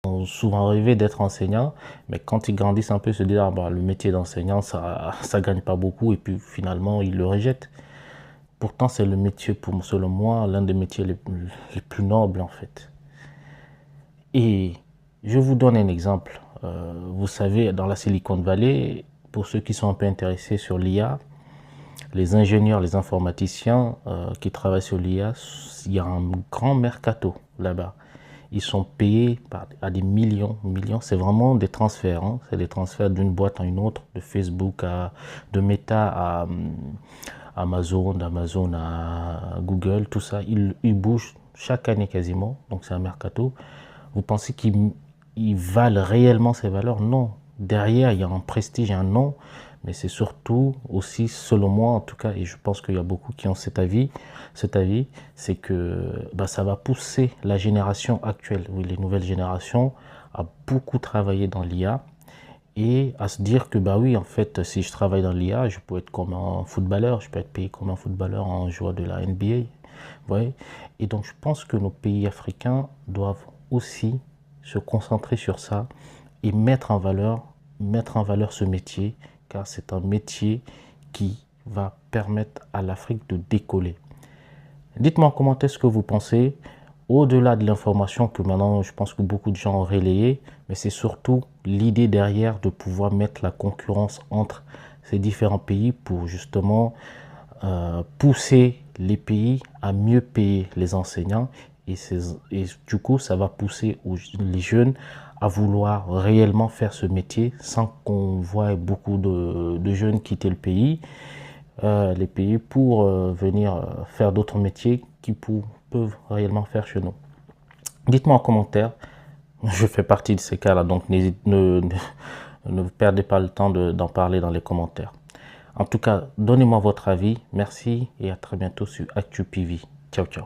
ont souvent rêvé d'être enseignants, mais quand ils grandissent un peu, ils se disent, ah, bah, le métier d'enseignant, ça gagne pas beaucoup, et puis finalement, ils le rejettent. Pourtant, c'est le métier, selon moi, l'un des métiers les plus nobles, en fait. Et je vous donne un exemple. Vous savez, dans la Silicon Valley, pour ceux qui sont un peu intéressés sur l'IA, les ingénieurs, les informaticiens qui travaillent sur l'IA, il y a un grand mercato là-bas. Ils sont payés à des millions. C'est vraiment des transferts. Hein. C'est des transferts d'une boîte à une autre, de Facebook de Meta à Amazon, d'Amazon à Google, tout ça. Ils bougent chaque année quasiment. Donc c'est un mercato. Vous pensez qu'ils valent réellement ces valeurs? Non. Derrière, il y a un prestige, un nom, mais c'est surtout aussi, selon moi en tout cas, et je pense qu'il y a beaucoup qui ont cet avis, c'est que bah, ça va pousser la génération actuelle, oui, les nouvelles générations, à beaucoup travailler dans l'IA et à se dire que bah oui, en fait, si je travaille dans l'IA, je peux être comme un footballeur, je peux être payé comme un footballeur en joueur de la NBA. Vous voyez. Et donc je pense que nos pays africains doivent aussi se concentrer sur ça et mettre en valeur ce métier, car c'est un métier qui va permettre à l'Afrique de décoller. Dites-moi en commentaire ce que vous pensez, au-delà de l'information que maintenant je pense que beaucoup de gens ont relayé, mais c'est surtout l'idée derrière de pouvoir mettre la concurrence entre ces différents pays pour justement pousser les pays à mieux payer les enseignants et du coup ça va pousser les jeunes à vouloir réellement faire ce métier sans qu'on voie beaucoup de jeunes quitter le pays, les pays pour venir faire d'autres métiers qui peuvent réellement faire chez nous. Dites-moi en commentaire, je fais partie de ces cas-là, donc ne perdez pas le temps d'en parler dans les commentaires. En tout cas, donnez-moi votre avis. Merci et à très bientôt sur ActuPV. Ciao, ciao.